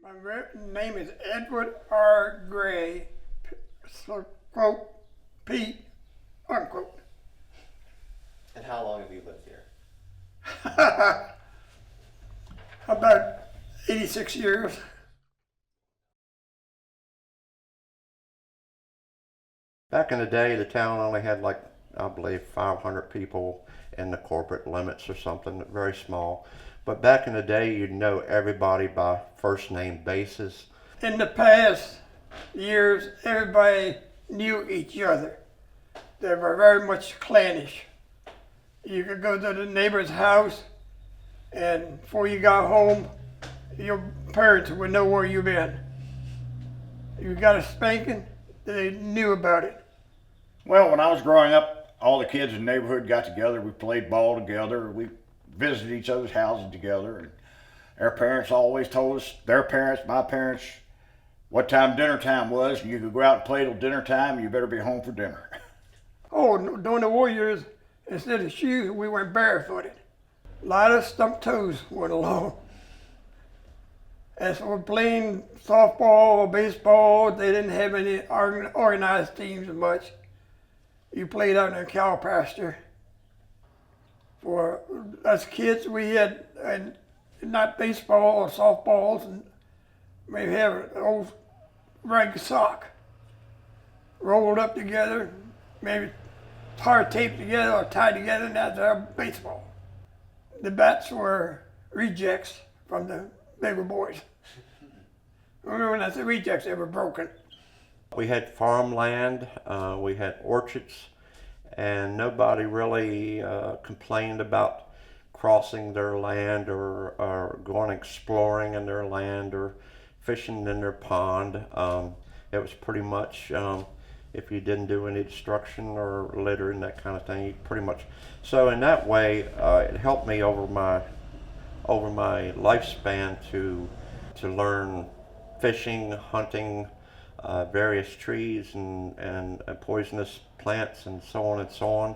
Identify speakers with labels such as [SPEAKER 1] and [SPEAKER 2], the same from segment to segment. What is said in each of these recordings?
[SPEAKER 1] My name is Edward R. Gray, so quote, Pete, unquote.
[SPEAKER 2] And how long have you lived here?
[SPEAKER 1] About 86 years.
[SPEAKER 3] Back in the day, the town only had like, I believe, 500 people in the corporate limits or something, very small. But back in the day, you'd know everybody by first name basis.
[SPEAKER 1] In the past years, everybody knew each other. They were very much clannish. You could go to the neighbor's house, and before you got home, your parents would know where you've been. You got a spanking, they knew about it.
[SPEAKER 4] Well, when I was growing up, all the kids in the neighborhood got together. We played ball together. We visited each other's houses together. And our parents always told us, their parents, my parents, what time dinner time was. And you could go out and play till dinner time, and you better be home for dinner.
[SPEAKER 1] Oh, during the war years, instead of shoes, we went barefooted. A lot of stump toes went along. As for playing softball, baseball, they didn't have any organized teams much. You played out in a cow pasture. For us kids, we had not baseball or softballs, and maybe have an old rag sock rolled up together, maybe tar taped together or tied together, and that's our baseball. The bats were rejects from the bigger boys. Remember when I said rejects, they were broken.
[SPEAKER 3] We had farmland, we had orchards, and nobody really complained about crossing their land or going exploring in their land or fishing in their pond. It was pretty much, if you didn't do any destruction or littering, that kind of thing, you pretty much. So in that way, it helped me over my lifespan to learn fishing, hunting, various trees and poisonous plants and so on and so on.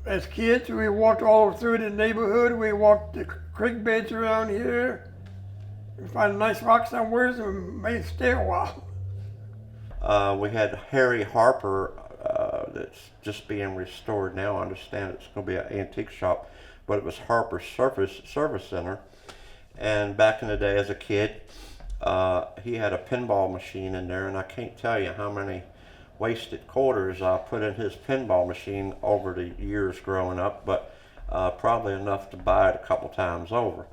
[SPEAKER 1] As kids, we walked all through the neighborhood. We walked the creek beds around here. We find a nice rock somewhere and may stay a while.
[SPEAKER 3] We had Harry Harper that's just being restored now. I understand it's going to be an antique shop, but it was Harper's Service Center. And back in the day as a kid, he had a pinball machine in there, and I can't tell you how many wasted quarters I put in his pinball machine over the years growing up, but probably enough to buy it a couple times over.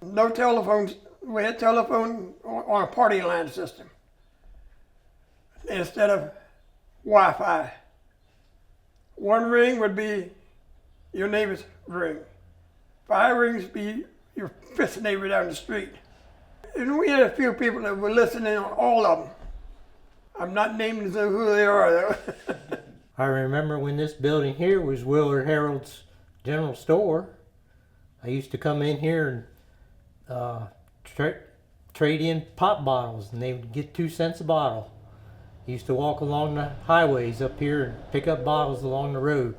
[SPEAKER 1] No telephones. We had telephone on a party line system instead of Wi-Fi. One ring would be your neighbor's ring. 5 rings would be your fifth neighbor down the street. And we had a few people that were listening on all of them. I'm not naming who they are, though.
[SPEAKER 5] I remember when this building here was Willard Harold's general store. I used to come in here and trade in pop bottles, and they would get 2 cents a bottle. I used to walk along the highways up here and pick up bottles along the road.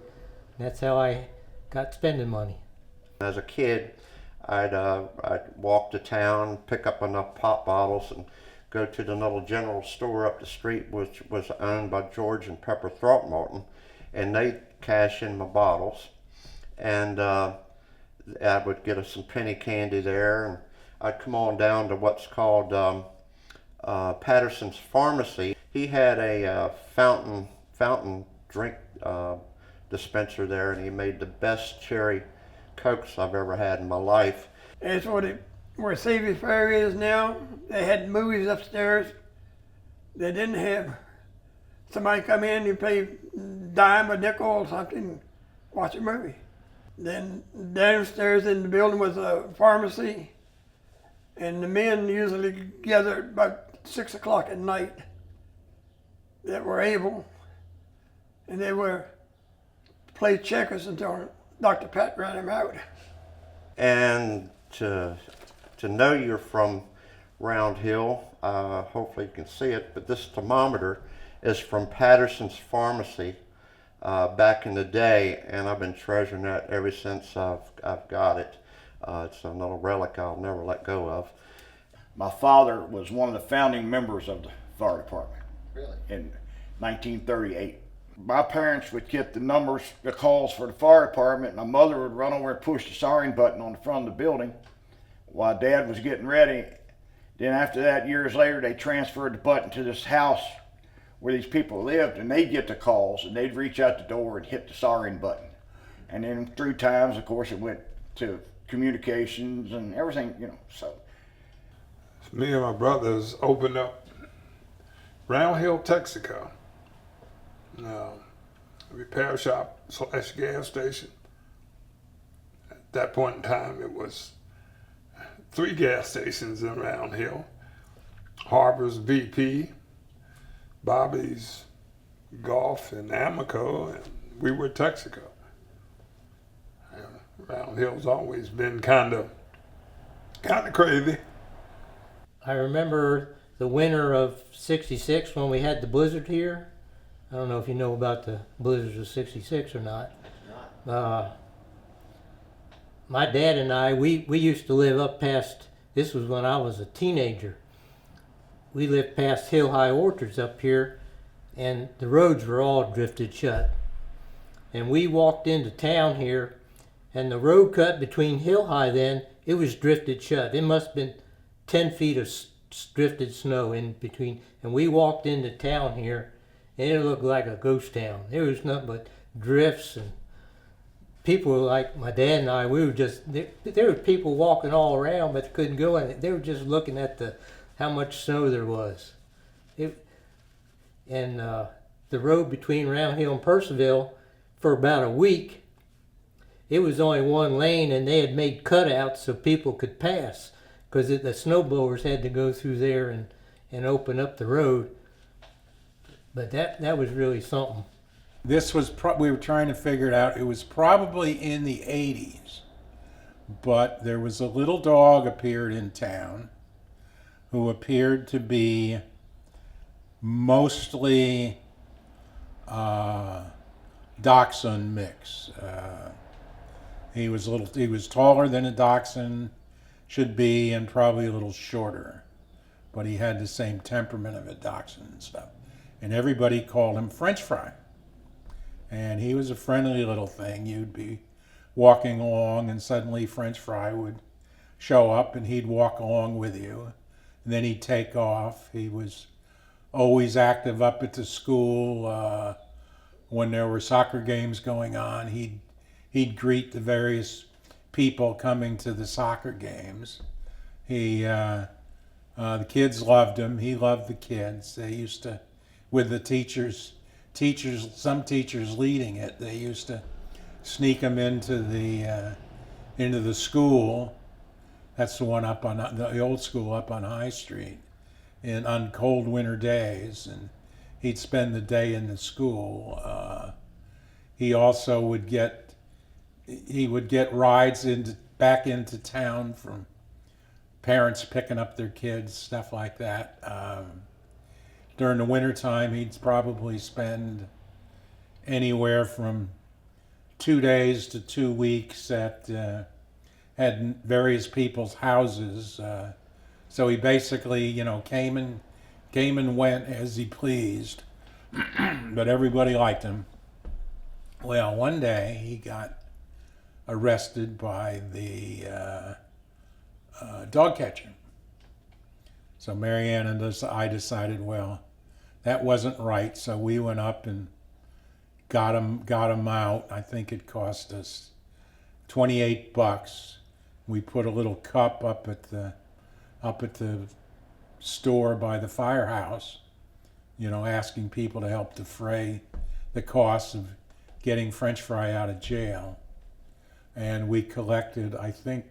[SPEAKER 5] And that's how I got spending money.
[SPEAKER 3] As a kid, I'd walk to town, pick up enough pop bottles, and go to the little general store up the street, which was owned by George and Pepper Throckmorton, and they'd cash in my bottles. And I would get us some penny candy there, and I'd come on down to what's called Patterson's Pharmacy. He had a fountain drink dispenser there, and he made the best cherry Cokes I've ever had in my life.
[SPEAKER 1] It's where Savvy Fair is now. They had movies upstairs. They didn't have somebody come in and pay dime, a nickel or something, watch a movie. Then downstairs in the building was a pharmacy, and the men usually gathered about 6 o'clock at night that were able, and they were play checkers until Dr. Pat ran him out.
[SPEAKER 3] And to know you're from Round Hill, hopefully you can see it, but this thermometer is from Patterson's Pharmacy back in the day, and I've been treasuring that ever since I've got it. It's a little relic I'll never let go of.
[SPEAKER 4] My father was one of the founding members of the fire department
[SPEAKER 2] Really?
[SPEAKER 4] in 1938. My parents would get the calls for the fire department. My mother would run over and push the siren button on the front of the building while Dad was getting ready. Then after that, years later, they transferred the button to this house where these people lived, and they'd get the calls, and they'd reach out the door and hit the siren button. And then through times, of course, it went to communications and everything, you know, so.
[SPEAKER 6] Me and my brothers opened up Round Hill, Texaco, repair shop / gas station. At that point in time, it was 3 gas stations in Round Hill: Harbor's, VP, Bobby's, Golf, and Amico, and we were Texaco. Round Hill's always been kind of crazy.
[SPEAKER 5] I remember the winter of '66 when we had the blizzard here. I don't know if you know about the blizzards of '66 or not. My dad and I, we used to live up past, this was when I was a teenager. We lived past Hill High Orchards up here, and the roads were all drifted shut. And we walked into town here, and the road cut between Hill High then, it was drifted shut. It must have been 10 feet of drifted snow in between. And we walked into town here, and it looked like a ghost town. There was nothing but drifts, and people like my dad and I, we were just, there were people walking all around, but they couldn't go in it. They were just looking at how much snow there was. The road between Round Hill and Percival, for about a week, it was only one lane, and they had made cutouts so people could pass, because the snow blowers had to go through there and open up the road. But that was really something.
[SPEAKER 7] This was, we were trying to figure it out. It was probably in the 80s, but there was a little dog appeared in town who appeared to be mostly dachshund mix. He was taller than a dachshund should be, and probably a little shorter, but he had the same temperament of a dachshund and stuff. And everybody called him French Fry. And he was a friendly little thing. You'd be walking along, and suddenly French Fry would show up, and he'd walk along with you, and then he'd take off. He was always active up at the school. When there were soccer games going on, he'd greet the various people coming to the soccer games. The kids loved him. He loved the kids. They used to, with the teachers, some teachers leading it, they used to sneak him into the school. That's the one up on the old school up on High Street, on cold winter days, and he'd spend the day in the school. He also would get rides back into town from parents picking up their kids, stuff like that. During the wintertime, he'd probably spend anywhere from 2 days to 2 weeks at various people's houses. So he basically, came and went as he pleased, but everybody liked him. Well, one day he got arrested by the dog catcher. So Marianne and I decided, well, that wasn't right. So we went up and got him out. I think it cost us $28. We put a little cup up at the store by the firehouse, asking people to help defray the costs of getting French Fry out of jail. And we collected, I think,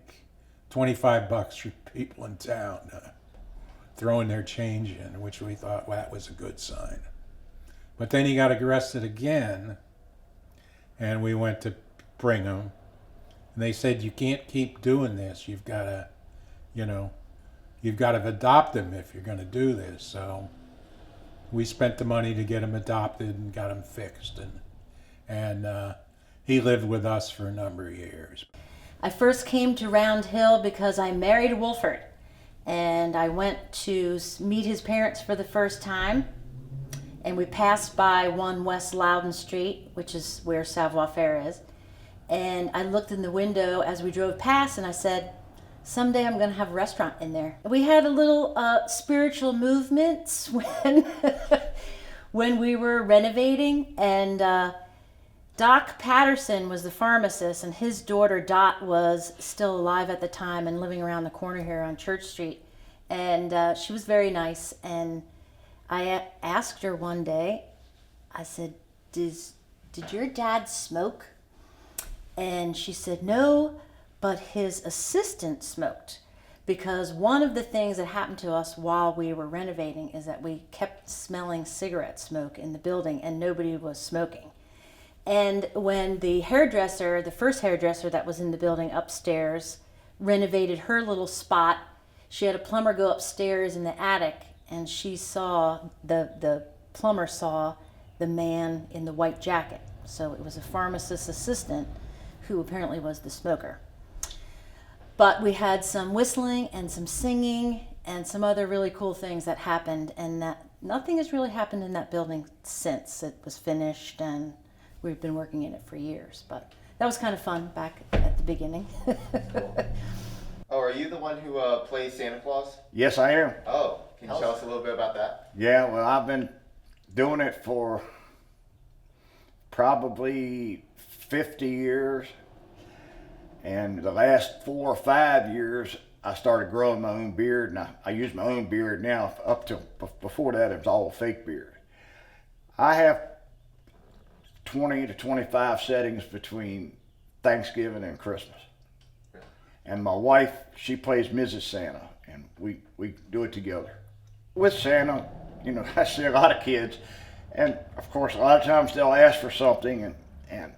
[SPEAKER 7] $25 for people in town throwing their change in, which we thought, well, that was a good sign. But then he got arrested again, and we went to bring him. And they said, you can't keep doing this. You've got to adopt him if you're going to do this. So we spent the money to get him adopted and got him fixed. And he lived with us for a number of years.
[SPEAKER 8] I first came to Round Hill because I married Wolford, and I went to meet his parents for the first time. And we passed by 1 West Loudon Street, which is where Savoir Faire is. And I looked in the window as we drove past, and I said, someday I'm going to have a restaurant in there. We had a little spiritual movement when, when we were renovating, and Doc Patterson was the pharmacist, and his daughter Dot was still alive at the time and living around the corner here on Church Street. And she was very nice, and I asked her one day, I said, did your dad smoke? And she said, no, but his assistant smoked. Because one of the things that happened to us while we were renovating is that we kept smelling cigarette smoke in the building and nobody was smoking. And when the hairdresser, the first hairdresser that was in the building upstairs, renovated her little spot, she had a plumber go upstairs in the attic, and she saw, the plumber saw the man in the white jacket. So it was a pharmacist's assistant who apparently was the smoker. But we had some whistling and some singing and some other really cool things that happened, and that nothing has really happened in that building since it was finished, and we've been working in it for years. But that was kind of fun back at the beginning.
[SPEAKER 2] Oh, are you the one who plays Santa Claus?
[SPEAKER 4] Yes, I am.
[SPEAKER 2] Oh, can you tell us a little bit about that?
[SPEAKER 4] Yeah, well, I've been doing it for probably 50 years. And the last 4 or 5 years, I started growing my own beard, and I use my own beard now. Up till before that, it was all fake beard. I have 20 to 25 settings between Thanksgiving and Christmas. And my wife, she plays Mrs. Santa, and we do it together. With Santa, you know, I see a lot of kids, and of course, a lot of times they'll ask for something, and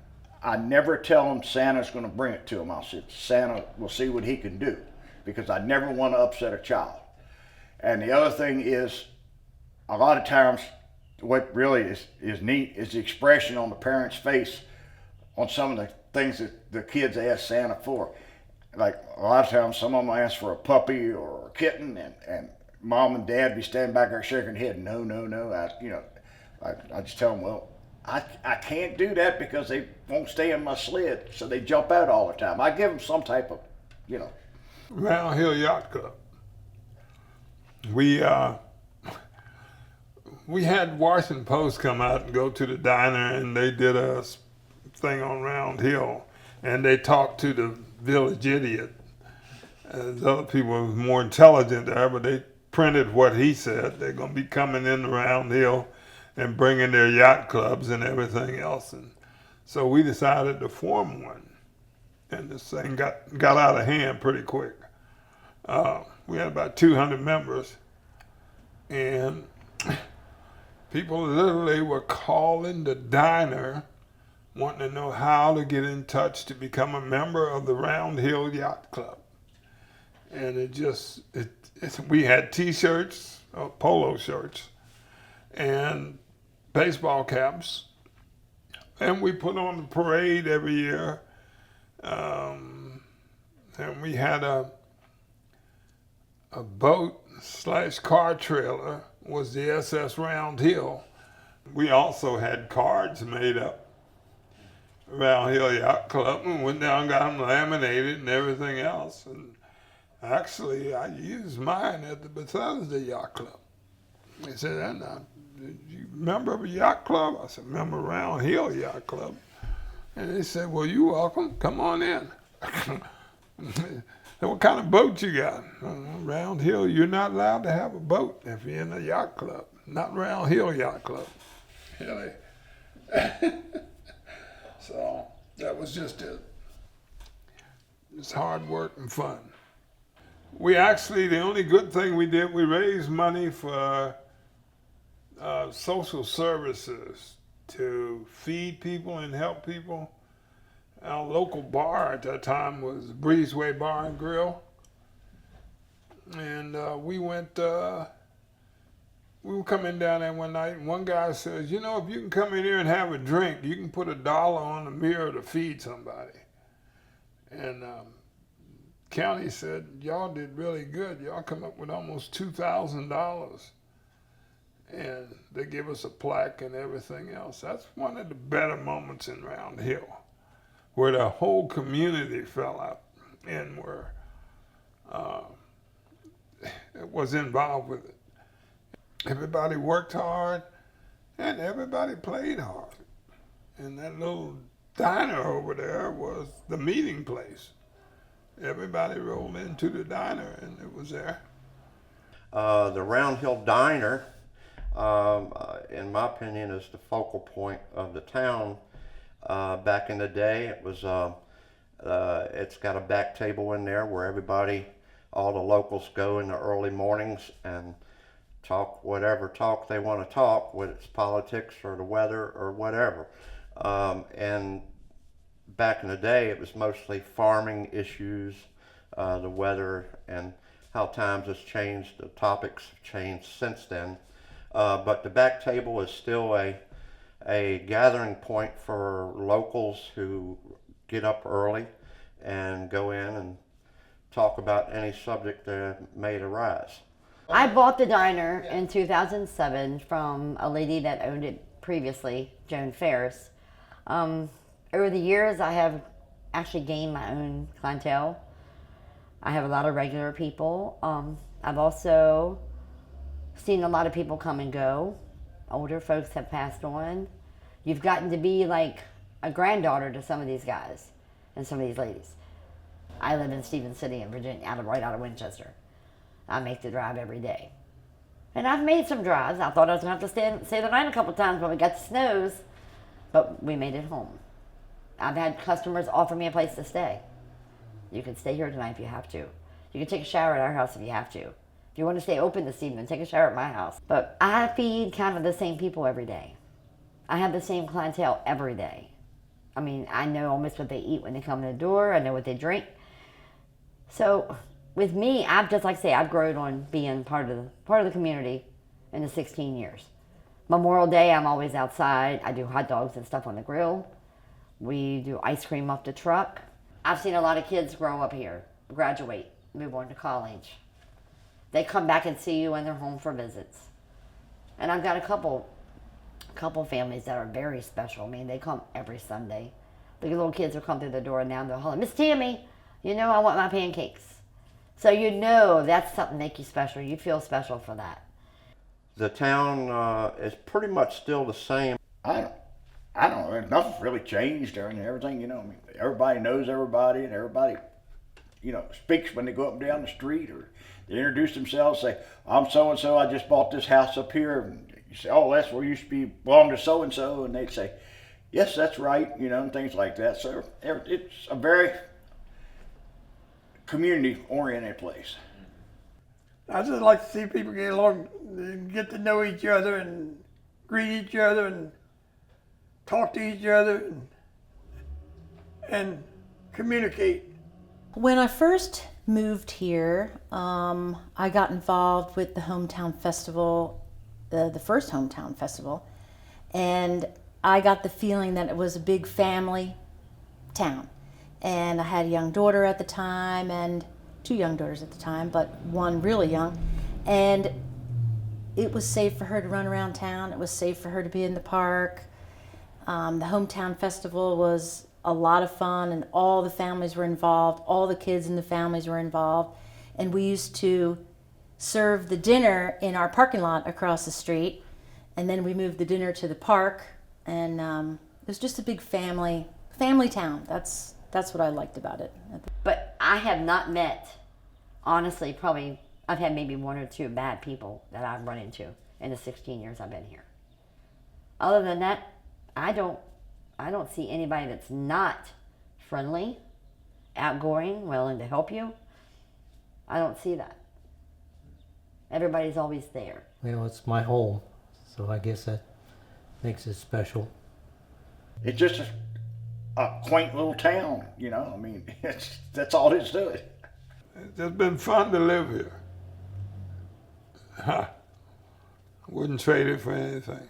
[SPEAKER 4] I never tell them Santa's going to bring it to them. I'll say Santa will see what he can do, because I never want to upset a child. And the other thing is, a lot of times, what really is neat is the expression on the parent's face on some of the things that the kids ask Santa for. Like a lot of times, some of them ask for a puppy or a kitten, and mom and dad be standing back there shaking their head. No, no, no. I just tell them, well, I can't do that because they won't stay in my sled, so they jump out all the time. I give them some type of, you know.
[SPEAKER 6] Round Hill Yacht Club. We had Washington Post come out and go to the diner, and they did a thing on Round Hill, and they talked to the village idiot. The other people were more intelligent there, but they printed what he said. They're going to be coming in Round Hill and bringing their yacht clubs and everything else. And so we decided to form one. And this thing got out of hand pretty quick. We had about 200 members. And people literally were calling the diner wanting to know how to get in touch to become a member of the Round Hill Yacht Club. And we had t-shirts, polo shirts, and baseball caps, and we put on the parade every year. And we had a boat/car trailer was the SS Round Hill. We also had cards made up, Round Hill Yacht Club, and went down and got them laminated and everything else. And actually, I used mine at the Bethesda Yacht Club. They said, you member of a yacht club? I said, member of Round Hill Yacht Club. And they said, well, you're welcome. Come on in. What kind of boat you got? Round Hill, you're not allowed to have a boat if you're in a yacht club. Not Round Hill Yacht Club. Really. So that was just it. It's hard work and fun. We actually, the only good thing we did, we raised money for social services to feed people and help people. Our local bar at that time was Breezeway Bar and Grill. And we were coming down there one night, and one guy says, you know, if you can come in here and have a drink, you can put $1 on the mirror to feed somebody. And county said, y'all did really good. Y'all come up with almost $2,000. And they give us a plaque and everything else. That's one of the better moments in Round Hill, where the whole community fell out and were was involved with it. Everybody worked hard and everybody played hard. And that little diner over there was the meeting place. Everybody rolled into the diner and it was there.
[SPEAKER 3] The Round Hill Diner, in my opinion, is the focal point of the town. Back in the day, it was it's got a back table in there where everybody, all the locals go in the early mornings and talk whatever talk they want to talk, whether it's politics or the weather or whatever. And back in the day, it was mostly farming issues, the weather, and how times has changed. The topics have changed since then. But the back table is still a gathering point for locals who get up early and go in and talk about any subject that may arise.
[SPEAKER 9] I bought the diner in 2007 from a lady that owned it previously, Joan Ferris. Over the years, I have actually gained my own clientele. I have a lot of regular people. I've also seen a lot of people come and go. Older folks have passed on. You've gotten to be like a granddaughter to some of these guys and some of these ladies. I live in Stevens City in Virginia, right out of Winchester. I make the drive every day. And I've made some drives. I thought I was going to have to stay the night a couple times when we got the snows, but we made it home. I've had customers offer me a place to stay. You can stay here tonight if you have to. You can take a shower at our house if you have to. If you want to stay open this evening, take a shower at my house. But I feed kind of the same people every day. I have the same clientele every day. I mean, I know almost what they eat when they come in the door. I know what they drink. So with me, I've just like I say, I've grown on being part of the community in the 16 years. Memorial Day, I'm always outside. I do hot dogs and stuff on the grill. We do ice cream off the truck. I've seen a lot of kids grow up here, graduate, move on to college. They come back and see you when they're home for visits. And I've got a couple families that are very special. I mean, they come every Sunday. The little kids will come through the door and now they'll holler, Miss Tammy, you know I want my pancakes. So you know that's something that make you special. You feel special for that.
[SPEAKER 3] The town is pretty much still the same.
[SPEAKER 4] I don't know. Nothing's really changed there and everything, you know. I mean, everybody knows everybody and everybody, you know, speaks when they go up and down the street or they introduce themselves, say, I'm so-and-so, I just bought this house up here. And you say, oh, that's where you used to be, belong to so-and-so. And they'd say, yes, that's right, you know, and things like that. So it's a very community-oriented place.
[SPEAKER 1] I just like to see people get along, get to know each other and greet each other and talk to each other and communicate.
[SPEAKER 8] When I first moved here, I got involved with the hometown festival, the first hometown festival, and I got the feeling that it was a big family town. And I had a young daughter at the time, and 2 young daughters at the time, but one really young. And it was safe for her to run around town. It was safe for her to be in the park. The hometown festival was a lot of fun, and all the families were involved. All the kids in the families were involved. And we used to serve the dinner in our parking lot across the street. And then we moved the dinner to the park. And it was just a big family town. That's what I liked about it.
[SPEAKER 9] But I have not met, honestly, probably, I've had maybe 1 or 2 bad people that I've run into in the 16 years I've been here. Other than that, I don't see anybody that's not friendly, outgoing, willing to help you. I don't see that. Everybody's always there.
[SPEAKER 5] Well, it's my home, so I guess that makes it special.
[SPEAKER 4] It's just a quaint little town, you know. I mean, that's all it is to it.
[SPEAKER 6] It's just been fun to live here. Wouldn't trade it for anything.